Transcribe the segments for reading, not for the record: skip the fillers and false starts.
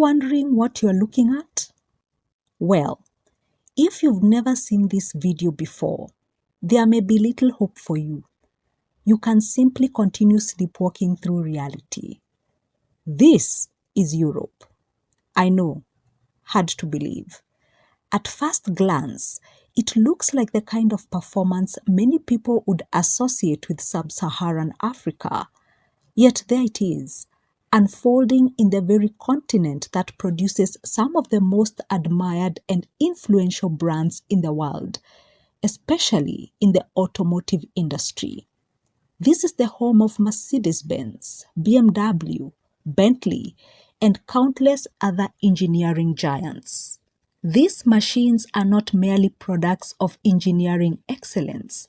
wondering what you're looking at? Well, if you've never seen this video before, there may be little hope for you. You can simply continue sleepwalking through reality. This is Europe. I know, hard to believe. At first glance, it looks like the kind of performance many people would associate with sub-Saharan Africa. Yet there it is, unfolding in the very continent that produces some of the most admired and influential brands in the world, especially in the automotive industry. This is the home of Mercedes-Benz, BMW, Bentley, and countless other engineering giants. These machines are not merely products of engineering excellence.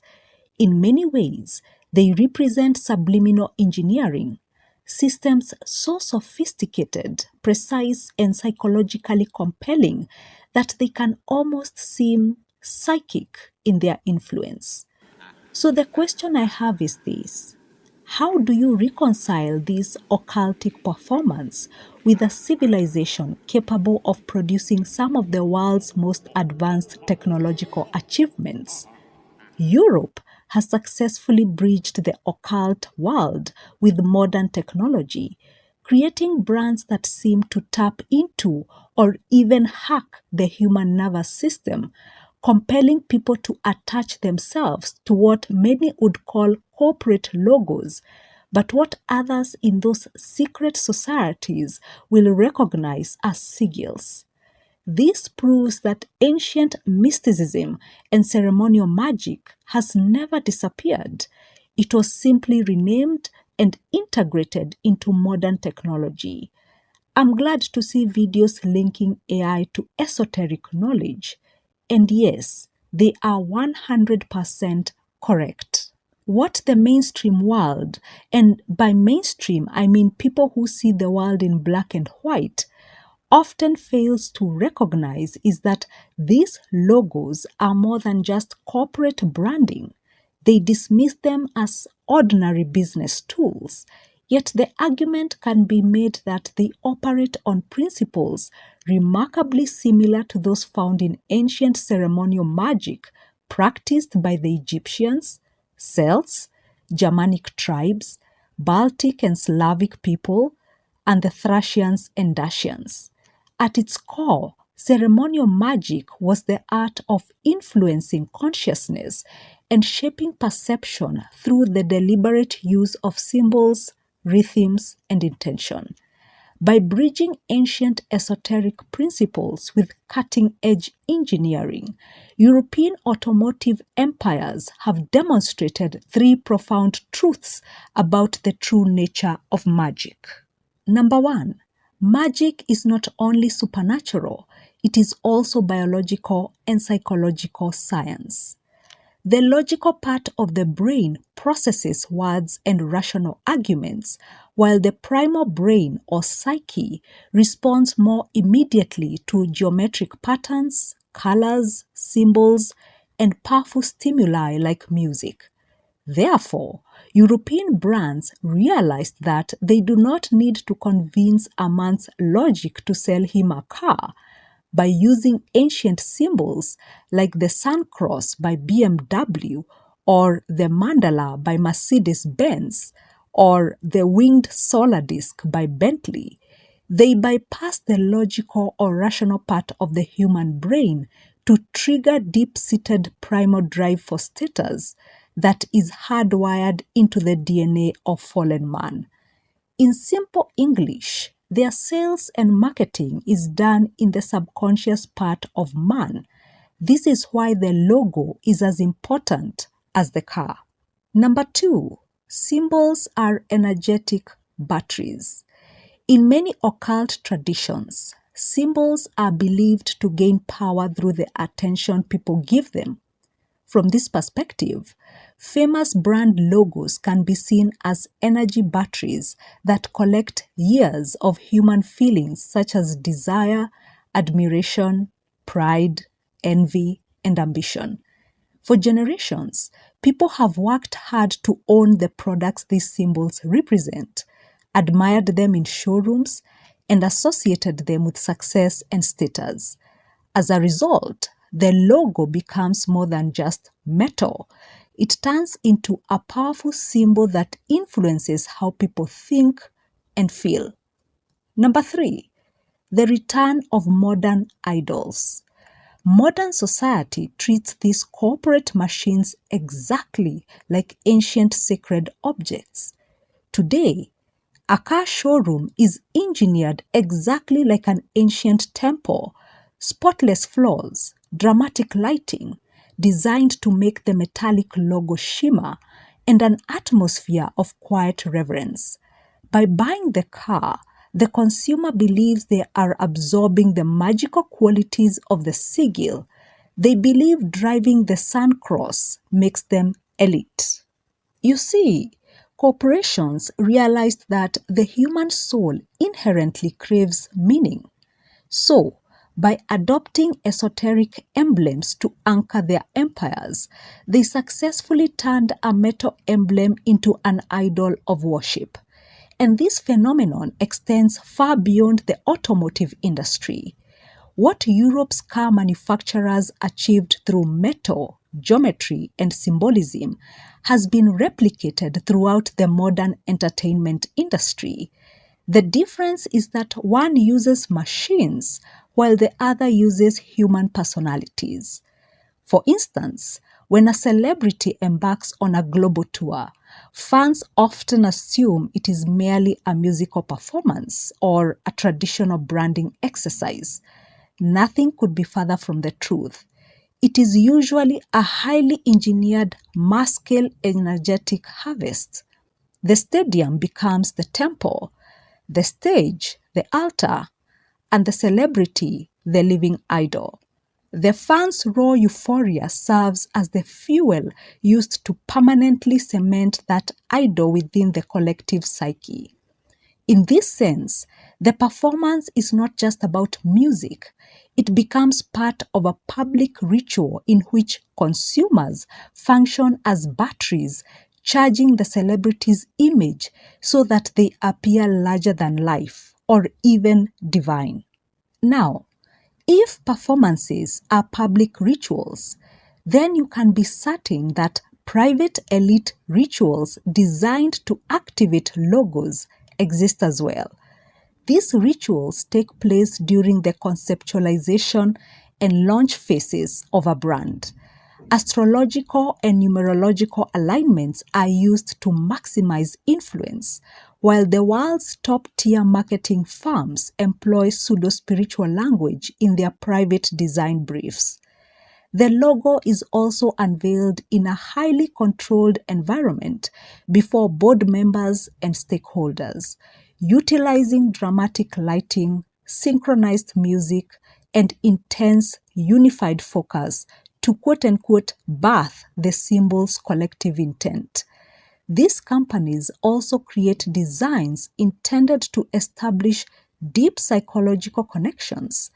In many ways, they represent subliminal engineering, systems so sophisticated, precise, and psychologically compelling that they can almost seem psychic in their influence. So the question I have is this: how do you reconcile this occultic performance with a civilization capable of producing some of the world's most advanced technological achievements? Europe has successfully bridged the occult world with modern technology, creating brands that seem to tap into or even hack the human nervous system, compelling people to attach themselves to what many would call corporate logos, but what others in those secret societies will recognize as sigils. This proves that ancient mysticism and ceremonial magic has never disappeared. It was simply renamed and integrated into modern technology. I'm glad to see videos linking AI to esoteric knowledge. And yes, they are 100% correct. What the mainstream world, and by mainstream I mean people who see the world in black and white, often fails to recognize is that these logos are more than just corporate branding. They dismiss them as ordinary business tools. Yet the argument can be made that they operate on principles remarkably similar to those found in ancient ceremonial magic practiced by the Egyptians, Celts, Germanic tribes, Baltic and Slavic people, and the Thracians and Dacians. At its core, ceremonial magic was the art of influencing consciousness and shaping perception through the deliberate use of symbols, rhythms, and intention. By bridging ancient esoteric principles with cutting-edge engineering, European automotive empires have demonstrated three profound truths about the true nature of magic. Number one, magic is not only supernatural, it is also biological and psychological science. The logical part of the brain processes words and rational arguments, while the primal brain or psyche responds more immediately to geometric patterns, colors, symbols, and powerful stimuli like music. Therefore, European brands realized that they do not need to convince a man's logic to sell him a car. By using ancient symbols like the Sun Cross by BMW or the mandala by Mercedes-Benz or the winged solar disk by Bentley, they bypass the logical or rational part of the human brain to trigger deep-seated primal drive for status that is hardwired into the DNA of fallen man. In simple English, their sales and marketing is done in the subconscious part of man. This is why the logo is as important as the car. Number two, symbols are energetic batteries. In many occult traditions, symbols are believed to gain power through the attention people give them. From this perspective, famous brand logos can be seen as energy batteries that collect years of human feelings such as desire, admiration, pride, envy, and ambition. For generations, people have worked hard to own the products these symbols represent, admired them in showrooms, and associated them with success and status. As a result, the logo becomes more than just metal. It turns into a powerful symbol that influences how people think and feel. Number 3, the return of modern idols. Modern society treats these corporate machines exactly like ancient sacred objects. Today, a car showroom is engineered exactly like an ancient temple: spotless floors, dramatic lighting, designed to make the metallic logo shimmer, and an atmosphere of quiet reverence. By buying the car, the consumer believes they are absorbing the magical qualities of the sigil. They believe driving the Sun Cross makes them elite. You see, corporations realized that the human soul inherently craves meaning. So, by adopting esoteric emblems to anchor their empires, they successfully turned a metal emblem into an idol of worship. And this phenomenon extends far beyond the automotive industry. What Europe's car manufacturers achieved through metal, geometry, and symbolism has been replicated throughout the modern entertainment industry. The difference is that one uses machines while the other uses human personalities. For instance, when a celebrity embarks on a global tour, fans often assume it is merely a musical performance or a traditional branding exercise. Nothing could be further from the truth. It is usually a highly engineered, mass-scale energetic harvest. The stadium becomes the temple, the stage, the altar, and the celebrity, the living idol. The fans' raw euphoria serves as the fuel used to permanently cement that idol within the collective psyche. In this sense, the performance is not just about music. It becomes part of a public ritual in which consumers function as batteries, charging the celebrity's image so that they appear larger than life or even divine. Now, if performances are public rituals, then you can be certain that private elite rituals designed to activate logos exist as well. These rituals take place during the conceptualization and launch phases of a brand. Astrological and numerological alignments are used to maximize influence, while the world's top-tier marketing firms employ pseudo-spiritual language in their private design briefs. The logo is also unveiled in a highly controlled environment before board members and stakeholders, utilizing dramatic lighting, synchronized music, and intense unified focus to quote-unquote birth the symbol's collective intent. These companies also create designs intended to establish deep psychological connections.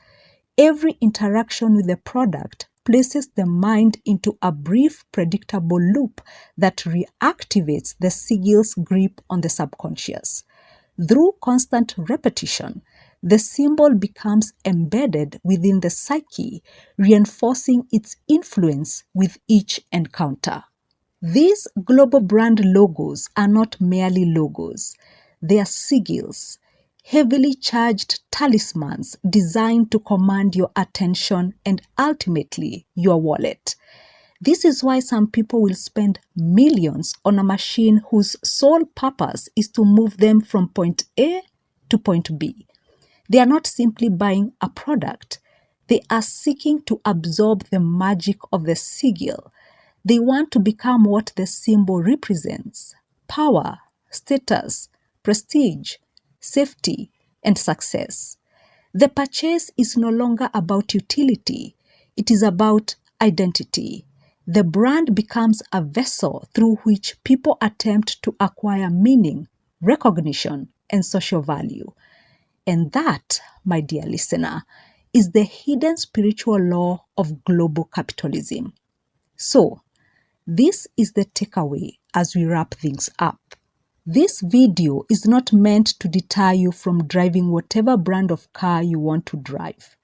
Every interaction with the product places the mind into a brief, predictable loop that reactivates the sigil's grip on the subconscious. Through constant repetition, the symbol becomes embedded within the psyche, reinforcing its influence with each encounter. These global brand logos are not merely logos. They are sigils, heavily charged talismans designed to command your attention and ultimately your wallet. This is why some people will spend millions on a machine whose sole purpose is to move them from point A to point B. They are not simply buying a product. They are seeking to absorb the magic of the sigil. They want to become what the symbol represents: power, status, prestige, safety, and success. The purchase is no longer about utility. It is about identity. The brand becomes a vessel through which people attempt to acquire meaning, recognition, and social value. And that, my dear listener, is the hidden spiritual law of global capitalism. So, this is the takeaway as we wrap things up. This video is not meant to deter you from driving whatever brand of car you want to drive.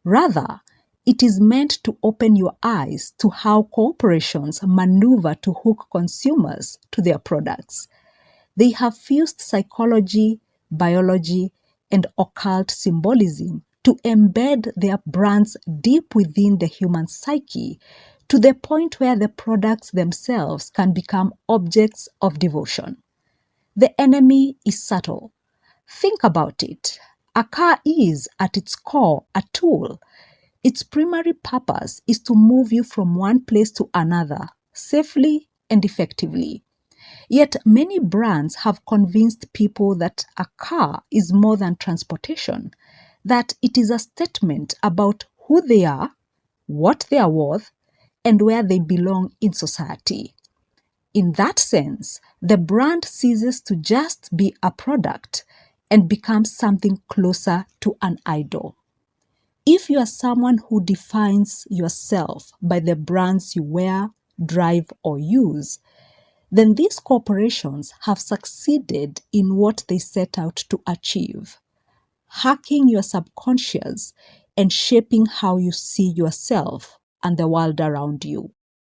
Rather, it is meant to open your eyes to how corporations maneuver to hook consumers to their products. They have fused psychology, biology, and occult symbolism to embed their brands deep within the human psyche to the point where the products themselves can become objects of devotion. The enemy is subtle. Think about it. A car is, at its core, a tool. Its primary purpose is to move you from one place to another safely and effectively. Yet many brands have convinced people that a car is more than transportation, that it is a statement about who they are, what they are worth, and where they belong in society. In that sense, the brand ceases to just be a product and becomes something closer to an idol. If you are someone who defines yourself by the brands you wear, drive, or use, then these corporations have succeeded in what they set out to achieve, hacking your subconscious and shaping how you see yourself and the world around you.